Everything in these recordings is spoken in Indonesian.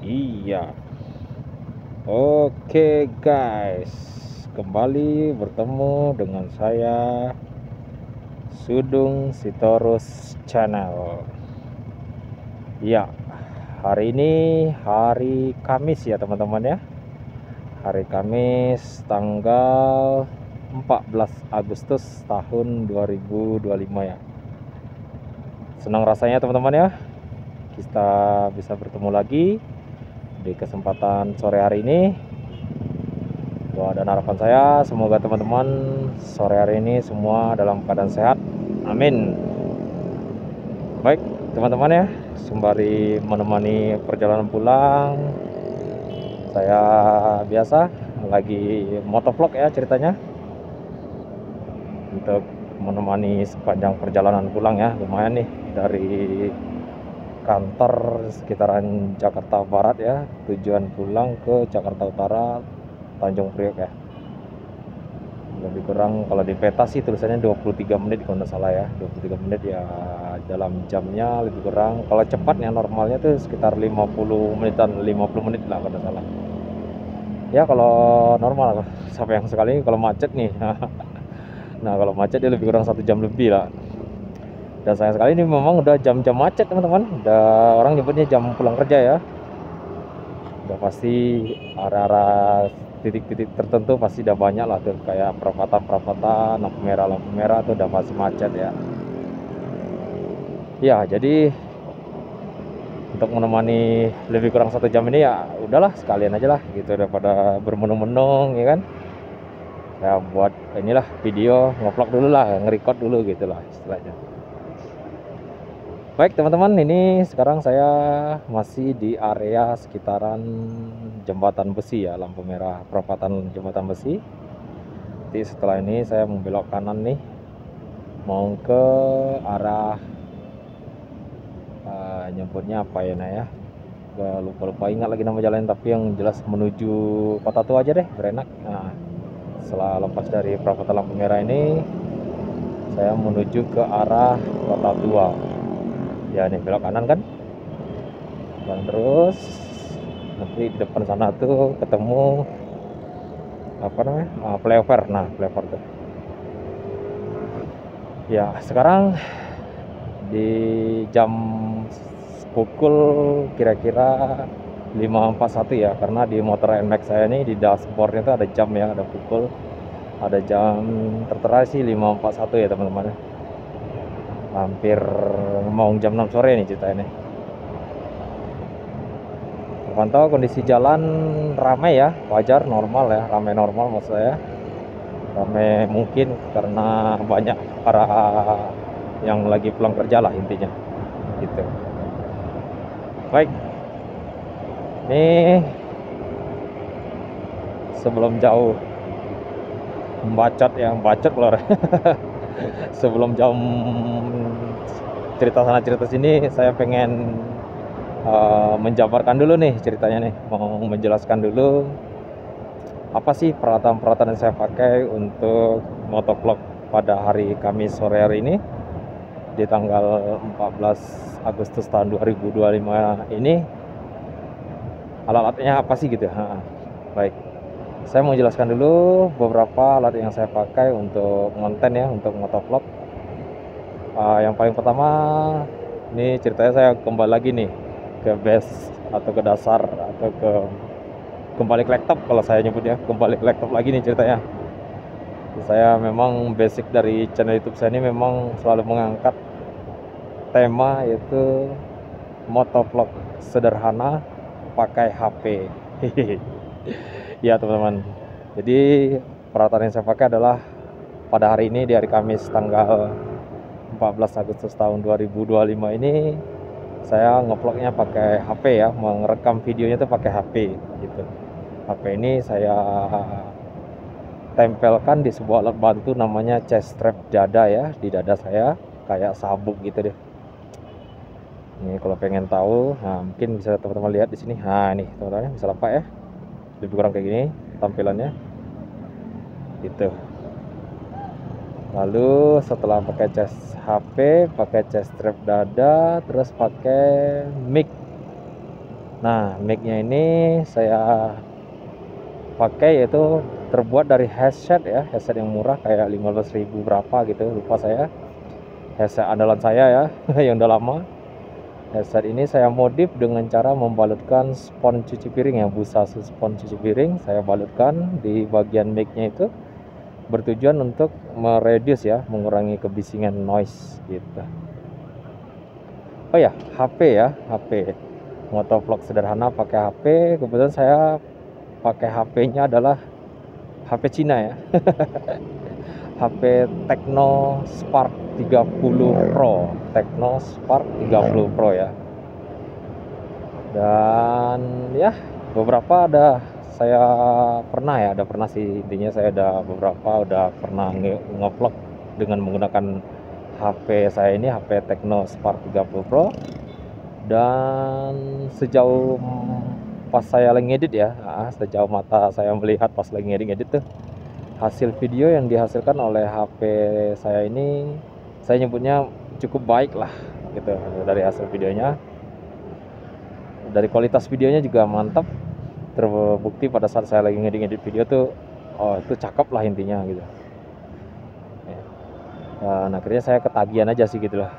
Iya. Oke guys, kembali bertemu dengan saya Sudung Sitorus Channel. Iya, hari ini hari Kamis ya teman-teman ya. Hari Kamis tanggal 14 Agustus tahun 2025 ya. Senang rasanya teman-teman ya, kita bisa bertemu lagi di kesempatan sore hari ini. Doa dan harapan saya semoga teman-teman sore hari ini semua dalam keadaan sehat. Amin. Baik teman-teman ya, sembari menemani perjalanan pulang, saya biasa lagi motovlog ya ceritanya, untuk menemani sepanjang perjalanan pulang ya. Lumayan nih dari kantor sekitaran Jakarta Barat ya, tujuan pulang ke Jakarta Utara Tanjung Priok ya. Lebih kurang kalau di peta sih tulisannya 23 menit kalau nggak salah ya, 23 menit ya. Dalam jamnya lebih kurang, kalau cepat ya normalnya tuh sekitar 50 menitan, 50 menit lah kalau nggak salah ya. Kalau normal sampai yang sekali kalau macet nih nah kalau macet dia lebih kurang 1 jam lebih lah. Dan sayang sekali ini memang udah jam-jam macet teman-teman, udah orang nyebutnya jam pulang kerja ya. Udah pasti arah-arah titik-titik tertentu pasti udah banyak lah tuh, kayak perapatan lampu merah tuh udah pasti macet ya. Ya jadi untuk menemani lebih kurang 1 jam ini ya udahlah sekalian aja lah gitu, daripada bermenung-menung ya kan. Ya buat inilah video ngevlog dulu lah, nge-record dulu gitu lah istilahnya. Baik teman-teman, ini sekarang saya masih di area sekitaran jembatan besi ya, lampu merah perapatan jembatan besi. Jadi setelah ini saya membelok kanan nih, mau ke arah nyebutnya apa ya ya, lupa ingat lagi nama jalan, tapi yang jelas menuju Kota Tua aja deh, berenak. Nah setelah lepas dari perapatan lampu merah ini, saya menuju ke arah Kota Tua ya. Nih belok kanan kan, dan terus nanti di depan sana tuh ketemu apa namanya, flyover. Nah flyover tuh ya. Sekarang di jam pukul kira-kira 5.41 ya, karena di motor NMAX saya ini di dashboardnya tuh ada jam ya, ada pukul, ada jam tertera sih 5.41 ya teman-teman. Hampir mau jam 6 sore nih ceritanya. Pantau kondisi jalan ramai ya, wajar, normal ya, ramai normal maksud saya. Ramai mungkin karena banyak para yang lagi pulang kerja lah intinya gitu. Baik, ini sebelum jauh membacot ya, bacot keluar sebelum jam cerita sana cerita sini, saya pengen menjabarkan dulu nih ceritanya nih, mau menjelaskan dulu apa sih peralatan-peralatan yang saya pakai untuk motovlog pada hari Kamis sore hari ini di tanggal 14 Agustus tahun 2025 ini. Alat-alatnya apa sih gitu. Baik, saya mau jelaskan dulu beberapa alat yang saya pakai untuk konten ya, untuk motovlog. Yang paling pertama, ini ceritanya saya kembali lagi nih ke base atau ke dasar atau kembali ke laptop kalau saya nyebutnya, kembali ke laptop lagi nih ceritanya. Saya memang basic dari channel YouTube saya ini memang selalu mengangkat tema yaitu motovlog sederhana pakai HP. Ya teman-teman, jadi peralatan yang saya pakai adalah pada hari ini, di hari Kamis tanggal 14 Agustus tahun 2025 ini, saya ngevlognya pakai HP ya, merekam videonya tuh pakai HP gitu. HP ini saya tempelkan di sebuah alat bantu namanya chest strap dada ya, di dada saya kayak sabuk gitu deh. Ini kalau pengen tahu, nah mungkin bisa teman-teman lihat di sini. Nah ini teman-teman bisa nampak ya, lebih kurang kayak gini tampilannya gitu. Lalu setelah pakai chest HP, pakai chest strap dada, terus pakai mic Nah, mic-nya ini saya pakai yaitu terbuat dari headset ya, headset yang murah kayak 15.000 berapa gitu, lupa saya. Headset andalan saya ya, yang udah lama. Headset ini saya modif dengan cara membalutkan spons cuci piring ya, busa spons cuci piring saya balutkan di bagian mic-nya itu, bertujuan untuk mereduce ya, mengurangi kebisingan noise gitu. Oh ya, HP ya, HP. Motovlog sederhana pakai HP. Kebetulan saya pakai HP-nya adalah HP Cina ya. HP Tecno Spark 30 Pro. Tecno Spark 30 Pro ya. Dan ya, beberapa ada saya pernah ya, ada pernah sih, intinya saya ada beberapa udah pernah nge-vlog dengan menggunakan HP saya ini, HP Tecno Spark 30 Pro. Dan sejauh pas saya lagi ngedit ya, sejauh mata saya melihat pas lagi ngedit tuh, hasil video yang dihasilkan oleh HP saya ini, saya nyebutnya cukup baik lah gitu. Dari hasil videonya, dari kualitas videonya juga mantap, terbukti pada saat saya lagi ngedit video tuh, oh itu cakep lah intinya gitu. Dan akhirnya saya ketagihan aja sih gitu lah.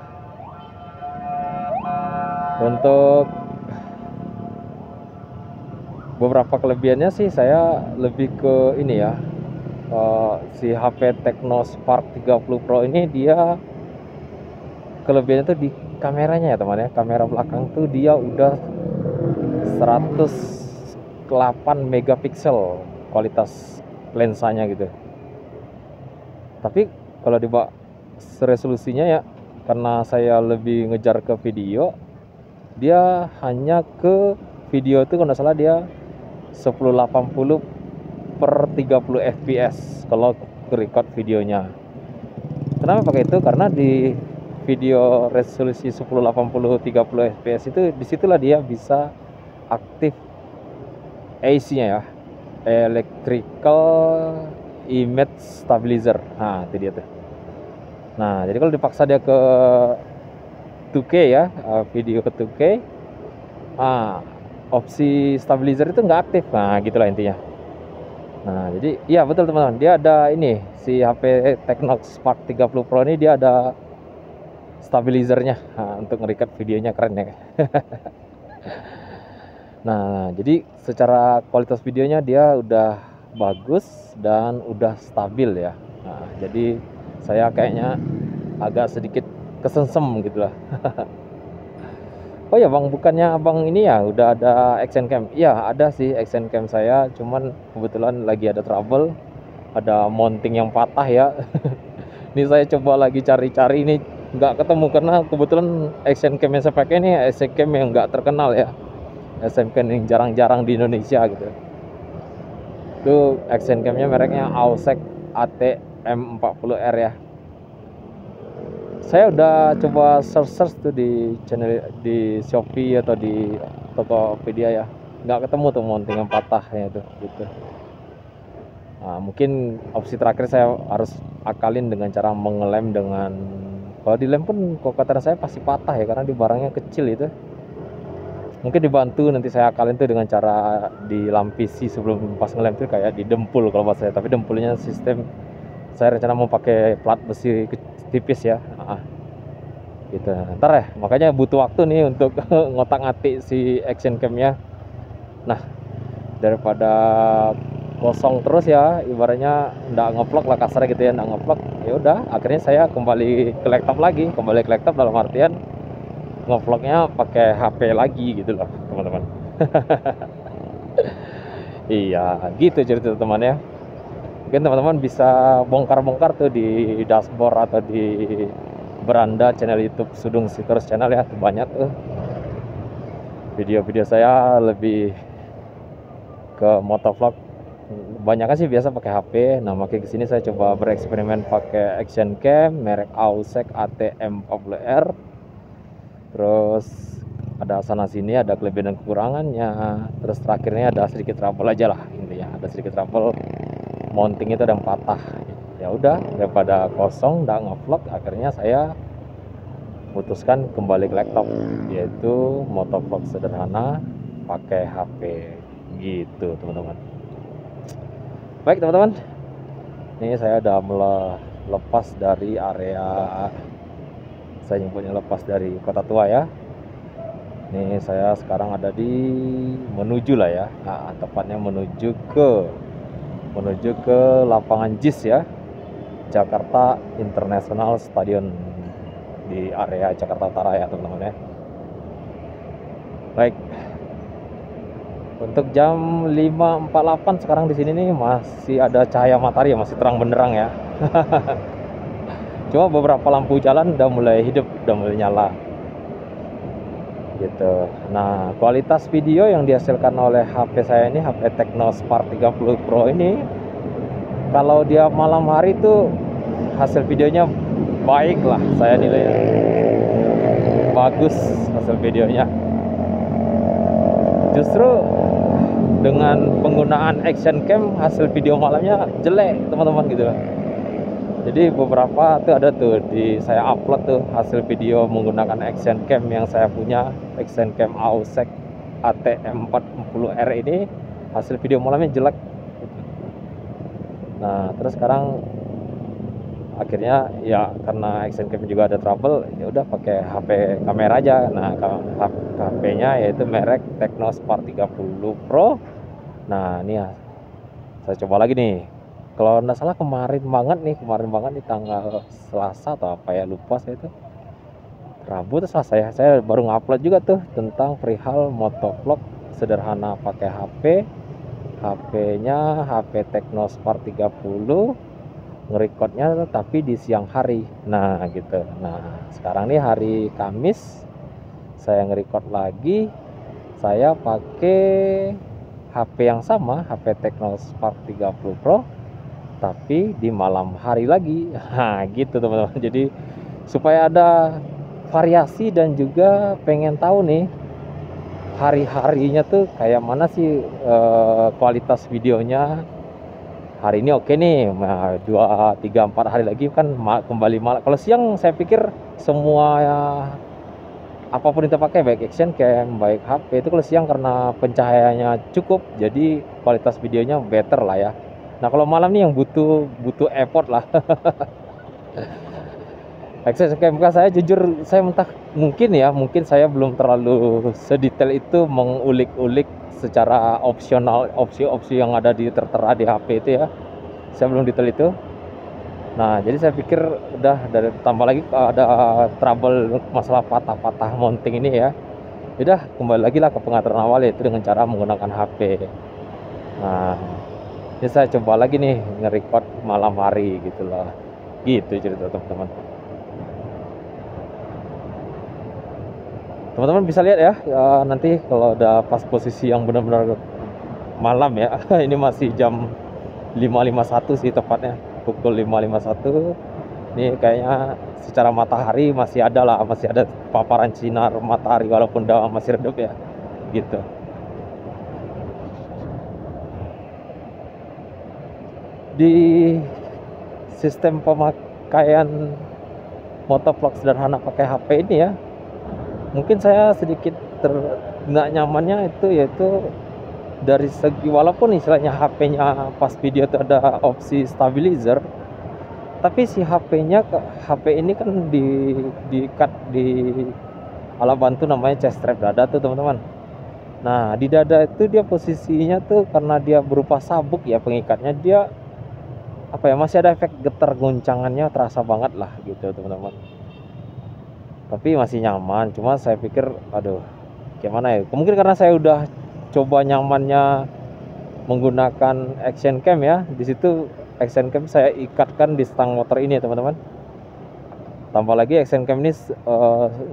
Untuk beberapa kelebihannya sih saya lebih ke ini ya, si HP Tecno Spark 30 Pro ini dia kelebihannya tuh di kameranya ya teman ya. Kamera belakang tuh dia udah 108 megapiksel kualitas lensanya gitu. Tapi kalau dibawa resolusinya ya, karena saya lebih ngejar ke video, dia hanya ke video itu kalau nggak salah dia 1080 per 30 fps kalau record videonya. Kenapa pakai itu? Karena di video resolusi 1080 30 fps itu disitulah dia bisa aktif AC-nya ya, electrical image stabilizer. Nah itu dia tuh. Nah jadi kalau dipaksa dia ke 2K ya, video ke 2K, opsi stabilizer itu nggak aktif. Nah gitulah intinya. Nah jadi iya betul teman-teman, dia ada ini, si HP Tecno Spark 30 Pro ini dia ada stabilizernya, untuk nge-record videonya, keren ya. Nah jadi secara kualitas videonya dia udah bagus dan udah stabil ya. Nah jadi saya kayaknya agak sedikit kesengsem gitu lah. Oh ya bang, bukannya abang ini ya udah ada action cam? Iya ada sih action cam saya, cuman kebetulan lagi ada trouble, ada mounting yang patah ya. Ini saya coba lagi cari-cari ini, nggak ketemu karena kebetulan action cam yang saya pakai ini action cam yang nggak terkenal ya, action cam yang jarang-jarang di Indonesia gitu. Itu action camnya mereknya Ausec ATM40R ya. Saya udah coba search tuh di channel di Shopee atau di Tokopedia ya, nggak ketemu tuh mounting yang patahnya tuh gitu. Nah, mungkin opsi terakhir saya harus akalin dengan cara mengelem dengan, kalau dilem pun kok kata saya pasti patah ya karena di barangnya kecil itu. Mungkin dibantu nanti saya akalin tuh dengan cara dilampisi sebelum pas ngelem tuh kayak di dempul kalau bahasa saya, tapi dempulnya sistem saya rencana mau pakai plat besi tipis ya. Gitu. Ntar ya, makanya butuh waktu nih untuk ngotak-ngatik si action camnya. Nah, daripada kosong terus ya, ibaratnya nggak ngevlog lah kasarnya gitu ya, nggak ngevlog. Ya udah, akhirnya saya kembali ke laptop dalam artian ngevlognya pakai HP lagi gitu loh, teman-teman. Iya, gitu cerita teman ya. Mungkin teman-teman bisa bongkar-bongkar tuh di dashboard atau di beranda channel YouTube Sudung Sitorus Channel ya, banyak tuh video-video saya lebih ke motovlog. Banyak sih biasa pakai HP. Nah makin kesini saya coba bereksperimen pakai action cam merek Ausec ATM40R. Terus ada sana sini ada kelebihan dan kekurangannya. Terus terakhirnya ada sedikit trouble aja lah intinya, ada sedikit trouble, mounting itu ada yang patah. Ya udah, daripada kosong nggak ngevlog, akhirnya saya putuskan kembali ke laptop, yaitu motovlog sederhana pakai HP gitu teman-teman. Baik teman-teman, ini saya udah lepas dari area, saya nyebutnya lepas dari Kota Tua ya. Ini saya sekarang ada di menuju lah ya, nah, tepatnya menuju ke lapangan JIS ya, Jakarta International Stadium, di area Jakarta Utara ya teman-teman ya. Baik, untuk jam 5.48 sekarang di sini nih masih ada cahaya matahari ya, masih terang benderang ya. Cuma beberapa lampu jalan udah mulai hidup, udah mulai nyala gitu. Nah, kualitas video yang dihasilkan oleh HP saya ini, HP Tecno Spark 30 Pro ini, kalau dia malam hari tuh hasil videonya baik lah, saya nilai bagus hasil videonya. Justru dengan penggunaan action cam hasil video malamnya jelek teman-teman gitu. Jadi beberapa tuh ada tuh saya upload tuh hasil video menggunakan action cam yang saya punya, action cam AOSEC AT40R ini, hasil video malamnya jelek. Nah terus sekarang akhirnya ya karena action cam juga ada trouble, ya udah pakai HP kamera aja. Nah HP-nya yaitu merek Tecno Spark 30 Pro. Nah ini ya saya coba lagi nih. Kalau nggak salah kemarin banget nih tanggal Selasa atau apa ya, lupa saya itu, Rabu atau Selasa ya, saya baru ngupload juga tuh tentang perihal motovlog sederhana pakai HP-nya HP Tecno Spark 30, ngerekodnya tapi di siang hari. Nah gitu. Nah sekarang nih hari Kamis, saya ngerekod lagi, saya pakai HP yang sama, HP Tecno Spark 30 Pro, tapi di malam hari lagi. Nah gitu teman-teman. Jadi supaya ada variasi dan juga pengen tahu nih hari-harinya tuh kayak mana sih kualitas videonya. Hari ini oke nih, 2, 3, 4 hari lagi kan kembali malam. Kalau siang saya pikir semua apapun kita pakai, baik action cam, baik HP, itu kalau siang karena pencahayaannya cukup, jadi kualitas videonya better lah ya. Nah kalau malam nih yang butuh effort lah. Akses KMK saya jujur, saya mungkin saya belum terlalu sedetail itu mengulik-ulik secara opsional opsi-opsi yang ada tertera di HP itu ya. Saya belum detail itu. Nah jadi saya pikir udah, dari tambah lagi ada trouble masalah patah-patah mounting ini ya. Udah kembali lagi lah ke pengaturan awal, yaitu dengan cara menggunakan HP. Nah ini saya coba lagi nih nge-record malam hari gitu lah. Gitu cerita teman-teman. Teman-teman bisa lihat ya, nanti kalau udah pas posisi yang benar-benar malam ya. Ini masih jam 5.51 sih tepatnya, pukul 5.51. Ini kayaknya secara matahari masih ada lah, masih ada paparan sinar matahari walaupun udah masih redup ya. Gitu. Di sistem pemakaian motovlog sederhana pakai HP ini ya, mungkin saya sedikit nggak nyamannya itu yaitu dari segi, walaupun istilahnya HP-nya pas video itu ada opsi stabilizer, tapi si HP ini kan di-cut di alat bantu namanya chest strap dada tuh teman-teman. Nah di dada itu dia posisinya tuh karena dia berupa sabuk ya pengikatnya, dia apa ya, masih ada efek getar goncangannya terasa banget lah gitu teman-teman. Tapi masih nyaman, cuma saya pikir aduh gimana ya, mungkin karena saya udah coba nyamannya menggunakan action cam ya. Di situ action cam saya ikatkan di stang motor ini ya teman-teman. Tambah lagi action cam ini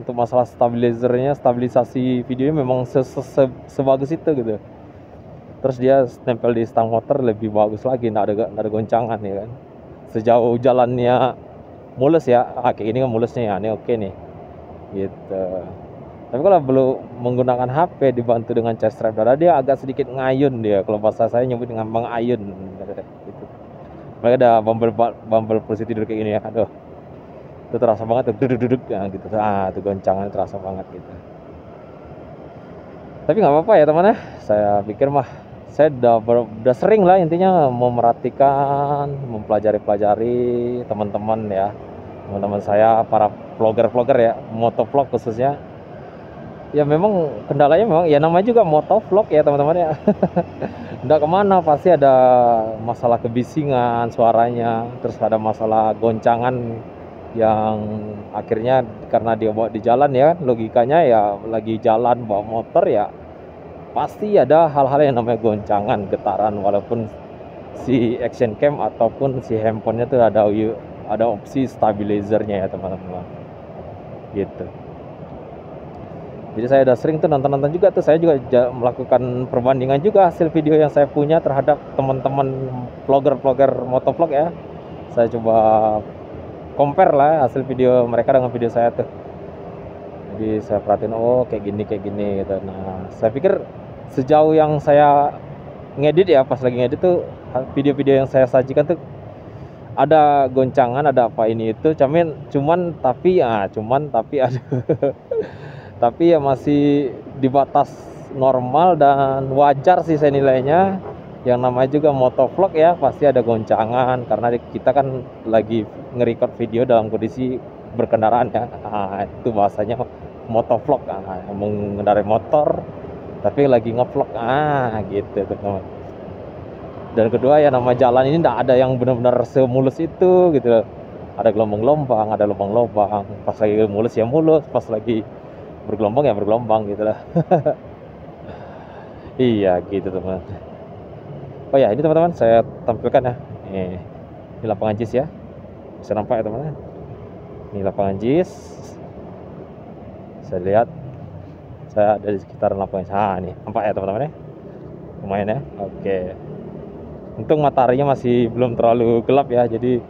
untuk masalah stabilizernya, stabilisasi videonya memang sebagus itu gitu. Terus dia nempel di stang motor lebih bagus lagi, nggak ada goncangan ya kan. Sejauh jalannya mulus ya, kayak gini kan mulusnya ya, ini oke nih gitu. Tapi kalau belum menggunakan HP dibantu dengan chest strap dada, dia agak sedikit ngayun dia, kalau bahasa saya nyebut dengan mengayun gitu. Mereka ada bumper posisi tidur kayak gini ya, aduh itu terasa banget tuh, duduk ya, gitu. Tuh goncangannya terasa banget gitu. Tapi nggak apa-apa ya teman ya, saya pikir mah saya udah sering lah intinya memerhatikan, mempelajari teman-teman ya, teman-teman saya para vlogger ya, motovlog khususnya. Ya memang kendalanya memang ya namanya juga motovlog ya teman-teman ya. Nggak kemana, pasti ada masalah kebisingan suaranya, terus ada masalah goncangan yang akhirnya karena dia bawa di jalan ya, logikanya ya lagi jalan bawa motor ya pasti ada hal-hal yang namanya goncangan, getaran, walaupun si action cam ataupun si handphonenya tuh ada opsi stabilizernya ya teman-teman gitu. Jadi saya udah sering tuh nonton juga tuh, saya juga melakukan perbandingan juga hasil video yang saya punya terhadap teman-teman vlogger motovlog ya. Saya coba compare lah hasil video mereka dengan video saya tuh. Jadi saya perhatiin, oh kayak gini gitu. Nah, saya pikir sejauh yang saya ngedit ya, pas lagi ngedit tuh video-video yang saya sajikan tuh ada goncangan, ada apa ini itu, cuman tapi ada tapi ya masih di batas normal dan wajar sih saya nilainya. Yang namanya juga motovlog ya pasti ada goncangan karena kita kan lagi nge-record video dalam kondisi berkendaraan ya. Nah, itu bahasanya motovlog, mengendarai motor tapi lagi ngevlog gitu teman-teman. Dan kedua ya nama jalan ini tidak ada yang benar-benar semulus itu gitu. Ada gelombang-gelombang, ada lubang-lubang. Pas lagi mulus ya mulus, pas lagi bergelombang ya bergelombang gitu lah. Iya gitu teman. Oh ya ini teman-teman saya tampilkan ya, ini lapangan JIS ya, bisa nampak ya teman-teman. Ini lapangan JIS, saya lihat saya ada di sekitar lapangan. Nih nampak ya teman-teman ya, lumayan ya. Oke, untung mataharinya masih belum terlalu gelap ya. Jadi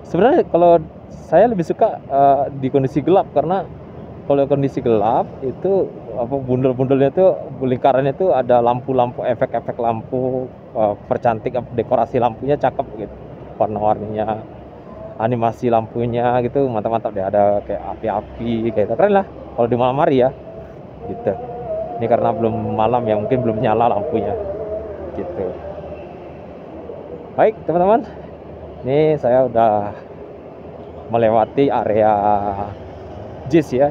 sebenarnya kalau saya lebih suka di kondisi gelap, karena kalau kondisi gelap itu bundel-bundelnya tuh, lingkarannya tuh ada lampu-lampu, efek-efek lampu, percantik dekorasi lampunya cakep gitu, warna-warninya, animasi lampunya gitu mantap-mantap deh, ada kayak api-api kayak keren lah kalau di malam hari ya gitu. Ini karena belum malam ya, mungkin belum nyala lampunya gitu. Baik teman-teman, ini saya udah melewati area JIS ya.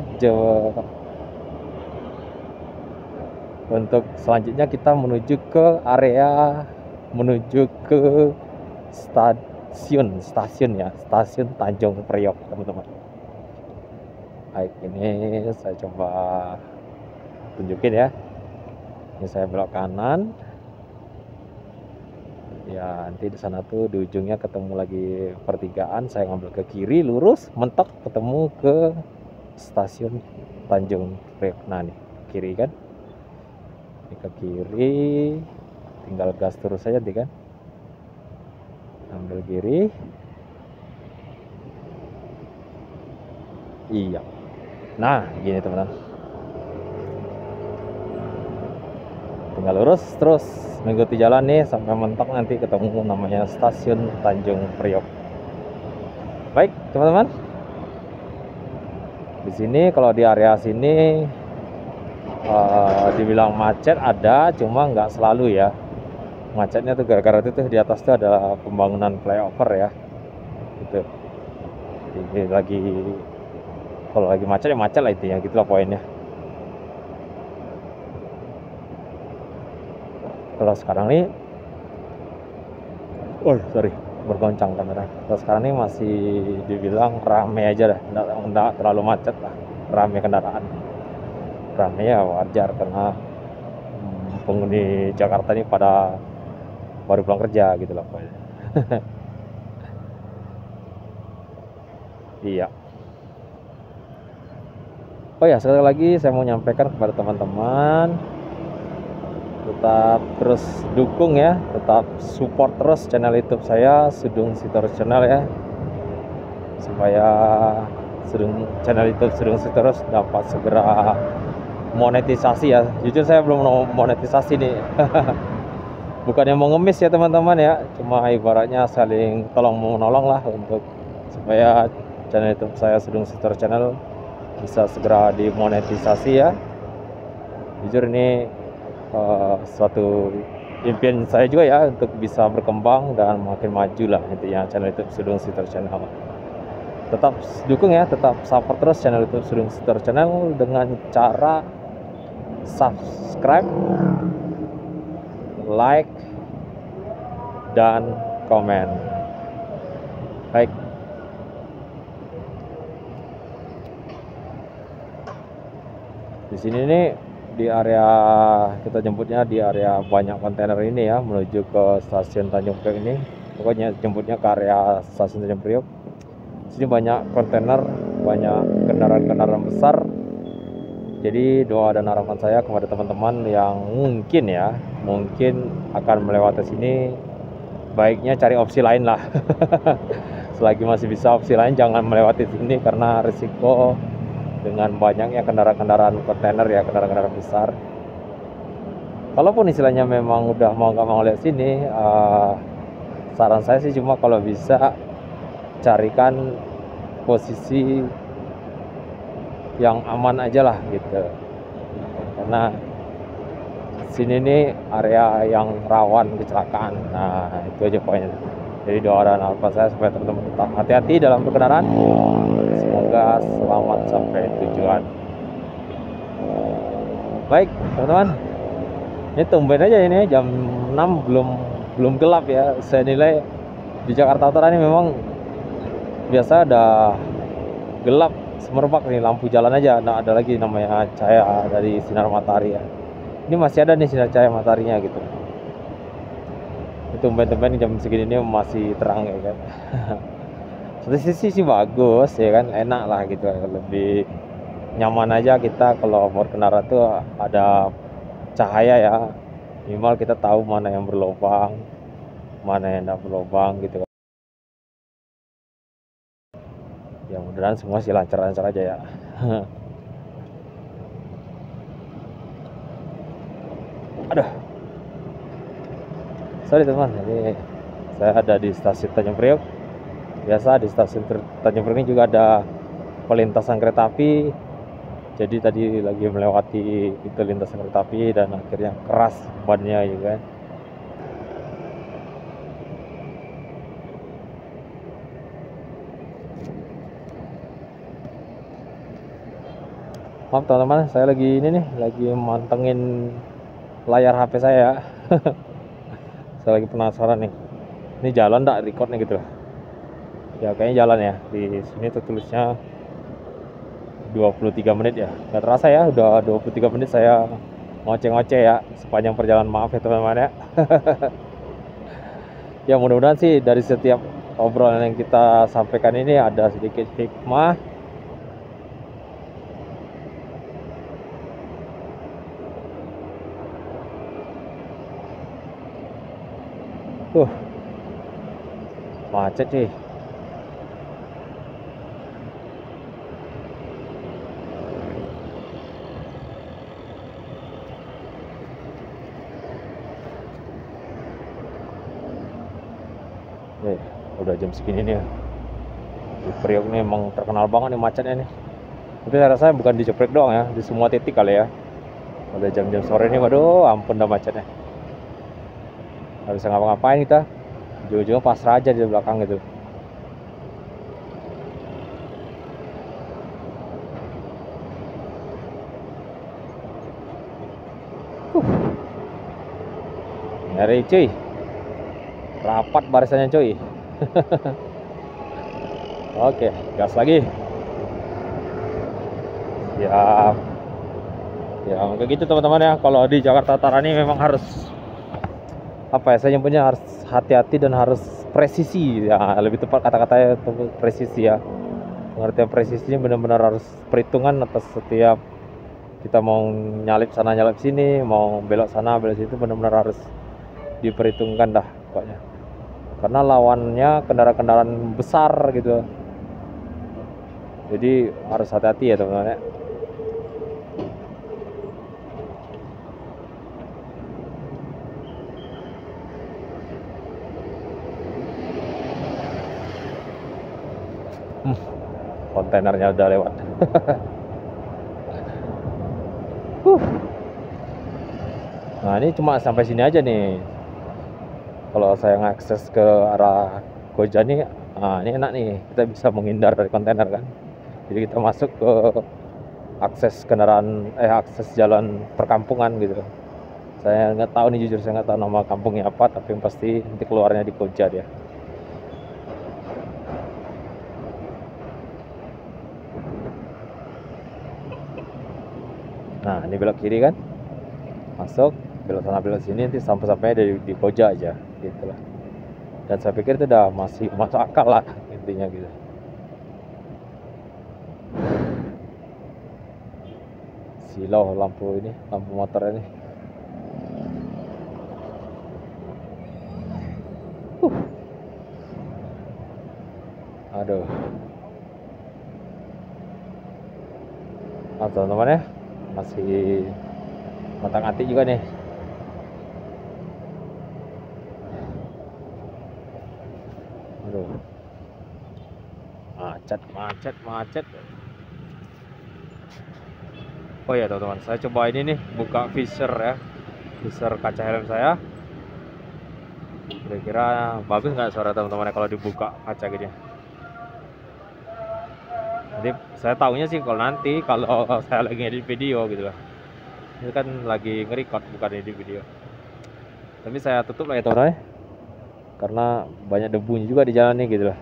Untuk selanjutnya kita menuju ke stasiun ya, stasiun Tanjung Priok teman-teman. Baik, ini saya coba tunjukin ya. Ini saya belok kanan. Ya, nanti di sana tuh di ujungnya ketemu lagi pertigaan, saya ngambil ke kiri lurus mentok ketemu ke stasiun Tanjung Priok. Nah nih kiri kan, ini ke kiri, tinggal gas terus saja nanti kan, ambil kiri. Iya, nah gini teman-teman, tinggal lurus terus mengikuti jalan nih sampai mentok, nanti ketemu namanya stasiun Tanjung Priok. Baik teman-teman, di sini kalau di area sini dibilang macet ada, cuma nggak selalu ya. Macetnya tuh gara-gara itu tuh di atas tuh ada pembangunan flyover ya gitu. Jadi kalau lagi macet ya macet lah intinya, gitulah poinnya. Kalau sekarang nih, bergoncang kamera. Kalau sekarang ini masih dibilang rame aja dah, enggak terlalu macet lah, rame kendaraan. Rame ya wajar karena penghuni Jakarta ini pada baru pulang kerja gitu lah pokoknya. Iya. Oh ya, sekali lagi saya mau nyampaikan kepada teman-teman, tetap terus dukung ya, tetap support terus channel YouTube saya, Sudung Sitorus Channel ya, supaya channel YouTube Sudung Sitorus dapat segera monetisasi ya. Jujur saya belum mau monetisasi nih. Bukannya mau ngemis ya teman-teman ya, cuma ibaratnya saling tolong menolong lah untuk supaya channel YouTube saya Sudung Sitorus Channel bisa segera dimonetisasi ya. Jujur ini suatu impian saya juga ya untuk bisa berkembang dan makin maju lah intinya channel YouTube Sudung Sitor Channel. Tetap dukung ya, tetap support terus channel YouTube Sudung Sitor Channel dengan cara subscribe, like, dan komen. Baik. Di sini nih di area kita jemputnya di area banyak kontainer ini ya menuju ke stasiun Tanjung Priok ini. Pokoknya jemputnya ke area stasiun Tanjung Priok. Sini banyak kontainer, banyak kendaraan-kendaraan besar. Jadi doa dan harapan saya kepada teman-teman yang mungkin akan melewati sini, baiknya cari opsi lain lah. Selagi masih bisa opsi lain, jangan melewati sini karena risiko dengan banyaknya kendaraan-kendaraan kontainer ya, kendaraan-kendaraan besar. Kalaupun istilahnya memang udah mau nggak mau lihat sini, saran saya sih cuma kalau bisa carikan posisi yang aman aja lah gitu, karena sini nih area yang rawan kecelakaan. Nah itu aja poinnya. Jadi doa dan harapan saya supaya teman-teman tetap hati-hati dalam berkendaraan. Semoga selamat sampai tujuan. Baik teman-teman, ini tumben aja ini jam 6 belum gelap ya. Saya nilai di Jakarta Utara ini memang biasa ada gelap semerbak nih, lampu jalan aja nggak ada lagi namanya cahaya dari sinar matahari ya. Ini masih ada nih sinar cahaya mataharinya gitu. Itu tumben-tumben jam segini ini masih terang ya kan. Satu sisi sih bagus ya kan, enak lah gitu, lebih nyaman aja kita kalau berkendara tuh ada cahaya ya, minimal kita tahu mana yang berlubang, mana yang tidak berlubang gitu. Ya mudah-mudahan semua sih lancar-lancar aja ya. Aduh, sorry teman, ini saya ada di stasiun Tanjung Priok. Biasa di stasiun Tanjung Priok ini juga ada pelintasan kereta api. Jadi tadi lagi melewati itu lintasan kereta api dan akhirnya keras bannya juga kan. Maaf teman-teman, saya lagi ini nih, lagi mantengin layar HP saya. Saya lagi penasaran nih, ini jalan nggak recordnya gitu. Ya kayaknya jalan ya. Di sini tuh tulisnya 23 menit ya. Nggak terasa ya, udah 23 menit saya ngoceh-ngoceh ya sepanjang perjalanan. Maaf ya teman-teman ya. Ya mudah-mudahan sih dari setiap obrolan yang kita sampaikan ini ada sedikit hikmah. Macet sih. Udah jam segini nih ya. Di Priok nih emang terkenal banget nih macetnya nih. Tapi saya rasa bukan di Priok doang ya, di semua titik kali ya. Pada jam-jam sore nih, waduh ampun dah macetnya. Nggak bisa ngapa-ngapain kita. Ujung-ujungnya pasrah aja di belakang gitu. Nyari cuy, rapat barisannya cuy. Oke, gas lagi. Siap. Ya kayak gitu teman-teman ya. Kalau di Jakarta Utara ini memang harus apa ya, saya nyebutnya harus hati-hati dan harus presisi ya, lebih tepat kata-katanya presisi ya. Pengertian presisi ini benar-benar harus perhitungan atas setiap kita mau nyalip sana nyalip sini, mau belok sana belok situ, benar-benar harus diperhitungkan dah pokoknya. Karena lawannya kendaraan-kendaraan besar gitu. Jadi harus hati-hati ya teman-teman ya. Kontainernya udah lewat. Nah ini cuma sampai sini aja nih. Kalau saya ngakses ke arah Koja nih, nah ini enak nih, kita bisa menghindar dari kontainer kan. Jadi kita masuk ke akses kendaraan, akses jalan perkampungan gitu. Saya nggak tahu nih, jujur saya nggak tahu nama kampungnya apa, tapi yang pasti nanti keluarnya di Koja dia. Nah ini belok kiri kan, masuk belok sana belok sini, nanti sampai di Koja aja gitu lah. Dan saya pikir itu udah masih masuk akal lah intinya gitu. Silau lampu ini, lampu motor ini. Aduh. Nah, teman-teman ya, masih ngotak-atik juga nih. Aduh. Macet. Oh ya teman-teman, saya coba ini nih, buka visor ya, visor kaca helm saya. Kira-kira bagus nggak suara teman-teman kalau dibuka kaca gini? Jadi saya tahunya sih kalau nanti kalau saya lagi edit video gitu lah. Ini kan lagi nge-record, bukan edit video. Tapi saya tutup lah ya teman-teman ya, karena banyak debunya juga di jalan nih gitu lah.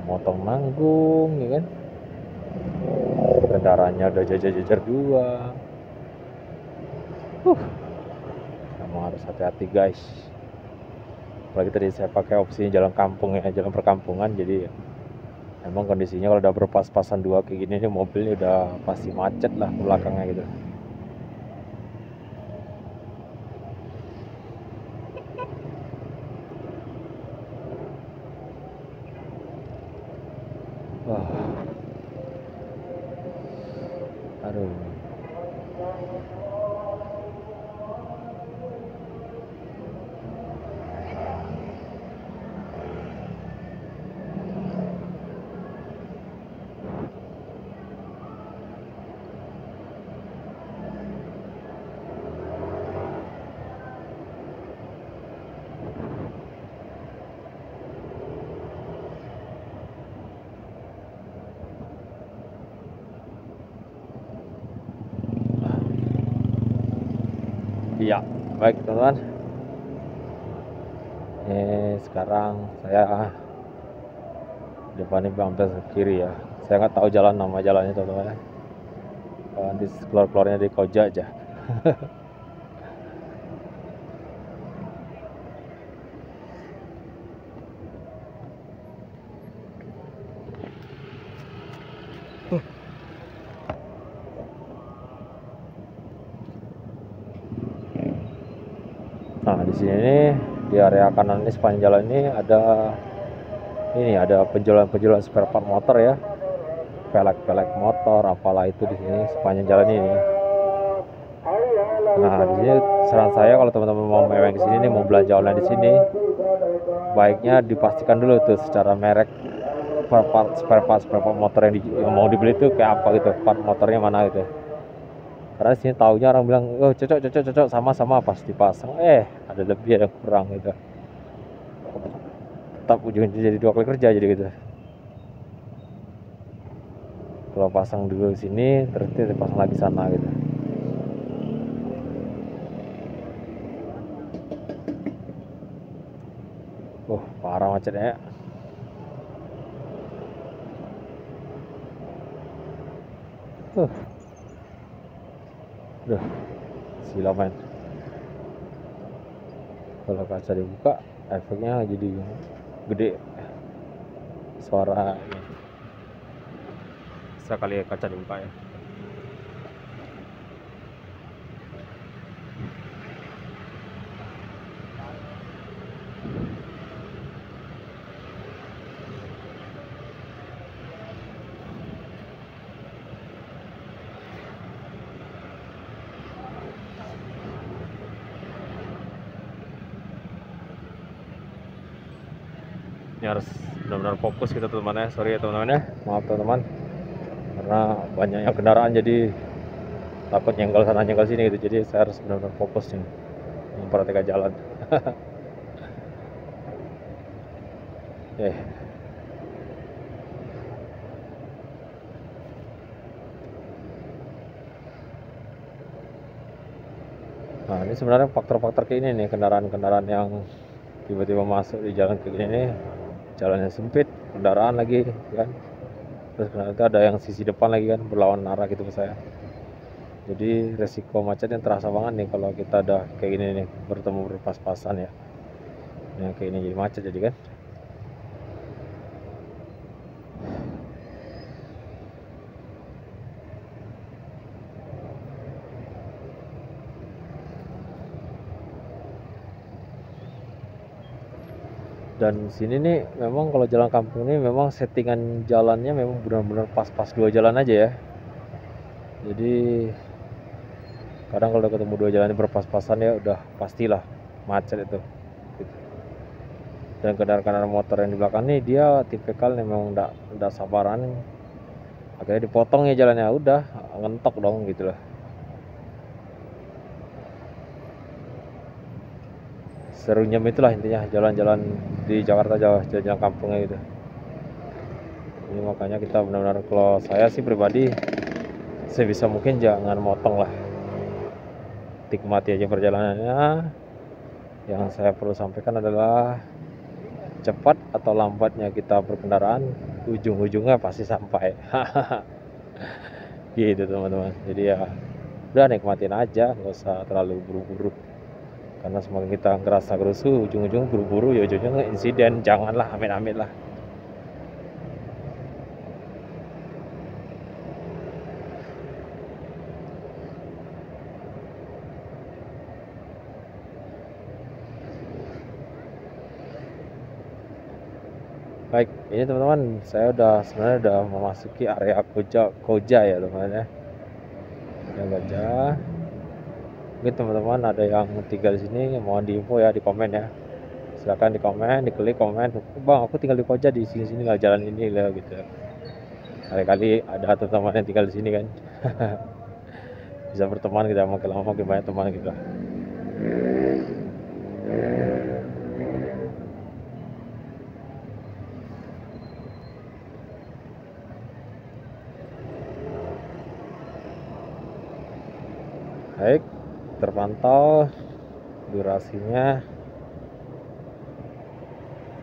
Motong nanggung ya kan, kendaraannya udah jajar-jajar dua. Emang harus hati-hati guys, apalagi tadi saya pakai opsi jalan kampung ya, jalan perkampungan. Jadi emang kondisinya kalau udah berpas-pasan dua kayak gini nih, mobilnya udah pasti macet lah ke belakangnya gitu. Wah. Aduh. Iya, baik teman-teman. Sekarang saya depan ini hampir ke kiri ya. Saya nggak tahu nama jalannya teman-teman. Nanti keluarnya di Koja aja. Nah di sini nih, di area kanan ini sepanjang jalan ini ada penjualan spare part motor ya, velg motor apalah itu di sini sepanjang jalan ini. Nah di sini saran saya kalau teman-teman mau meweng di sini nih, mau belanja online di sini, baiknya dipastikan dulu tuh secara merek spare part motor yang mau dibeli itu kayak apa gitu, part motornya mana gitu. Karena di sini taunya orang bilang, oh cocok sama pas dipasang, ada lebih ada kurang gitu. Tetap ujungnya jadi dua kali kerja jadi gitu. Kalau pasang dulu di sini, terus dipasang lagi sana gitu. Parah macetnya. Gila men. Kalau kaca dibuka, efeknya jadi gede suara. Bisa kali ya kaca dibuka ya. Ini harus benar-benar fokus kita teman-teman ya. Sorry ya teman-teman ya, maaf teman-teman, karena banyaknya kendaraan jadi takut nyenggol sana nyenggol sini gitu. Jadi saya harus benar-benar fokus nih memperhatikan jalan. Nah, ini sebenarnya faktor-faktor kayak ini nih, kendaraan-kendaraan yang tiba-tiba masuk di jalan kayak gini nih, jalannya sempit, kendaraan lagi kan. Terus itu ada yang sisi depan lagi kan berlawan arah gitu ke saya. Jadi resiko macetnya terasa banget nih kalau kita udah kayak gini nih, bertemu berpas-pasan ya. Yang kayak ini jadi macet jadi kan. Dan sini nih memang kalau jalan kampung ini memang settingan jalannya memang benar-benar pas-pas dua jalan aja ya. Jadi kadang kalau ketemu dua jalan ini berpas-pasan ya udah pastilah macet itu gitu. Dan kendaraan motor yang di belakang nih dia tipikal memang enggak sabaran, akhirnya dipotong ya jalannya, udah ngentok dong gitu lah. Serunya itulah intinya jalan-jalan di Jakarta, jalan-jalan kampungnya gitu. Ini makanya kita benar-benar, kalau saya sih pribadi sebisa mungkin jangan motong lah, nikmati aja perjalanannya. Yang saya perlu sampaikan adalah cepat atau lambatnya kita berkendaraan, ujung-ujungnya pasti sampai. Gitu teman-teman. Jadi ya udah nikmatin aja, nggak usah terlalu buru-buru, karena semakin kita ngerasa gerusu, ujung-ujung buru-buru ya ujung-ujungnya insiden. Janganlah, amit-amit lah. Baik, ini teman-teman, saya sebenarnya udah memasuki area Koja ya teman-teman ya. Yang Koja. Mungkin teman-teman ada yang tinggal di sini, mohon diinfo ya di komen ya. Silakan di komen, diklik komen, bang aku tinggal di Koja di sini lah, jalan ini lah gitu. Kali-kali ada teman-teman yang tinggal di sini kan. Bisa berteman kita, makin lama makin banyak teman gitu. Baik, terpantau durasinya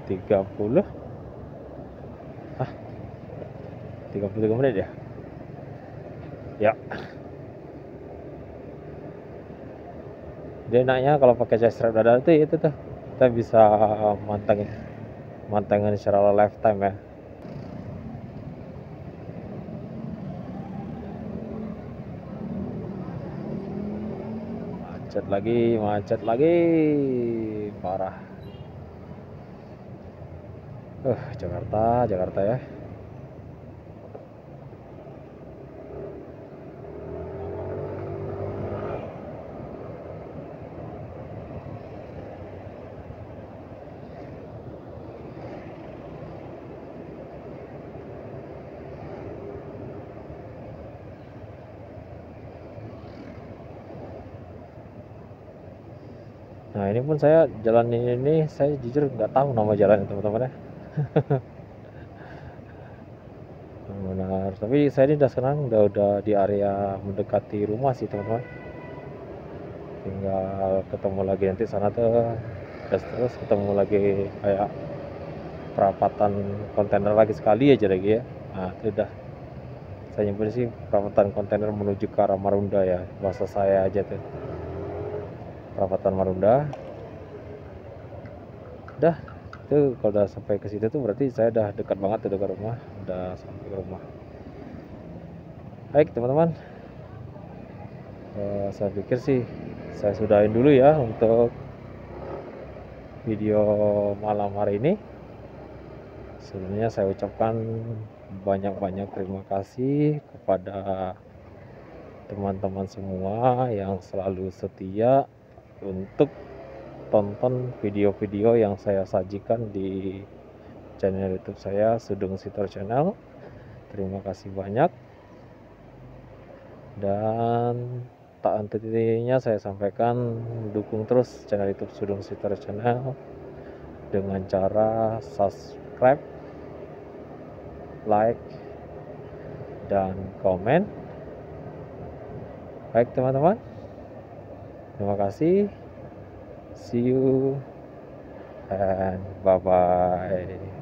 30 33 menit ya. Ya. Dia enaknya kalau pakai chest strap dada itu tuh kita bisa mantengin secara lifetime ya. Macet lagi parah. Jakarta ya. Nah ini pun saya jalan ini saya jujur nggak tahu nama jalan teman-teman ya. Benar, tapi saya ini sekarang udah di area mendekati rumah sih teman-teman. Tinggal ketemu lagi nanti sana tuh, terus ketemu lagi kayak perapatan kontainer lagi sekali aja lagi ya. Nah itu udah saya nyebut sih perapatan kontainer menuju ke arah Marunda ya, bahasa saya aja tuh, perapatan Marunda. Udah itu kalau udah sampai ke situ tuh berarti saya udah dekat banget tuh ke rumah, udah sampai ke rumah. Baik teman-teman, saya pikir sih saya sudahin dulu ya untuk video malam hari ini. Sebelumnya saya ucapkan banyak-banyak terima kasih kepada teman-teman semua yang selalu setia untuk tonton video-video yang saya sajikan di channel YouTube saya Sudung Sitor Channel. Terima kasih banyak. Dan tak henti-hentinya saya sampaikan, dukung terus channel YouTube Sudung Sitor Channel dengan cara subscribe, like, dan komen. Baik teman-teman, terima kasih. See you and bye-bye.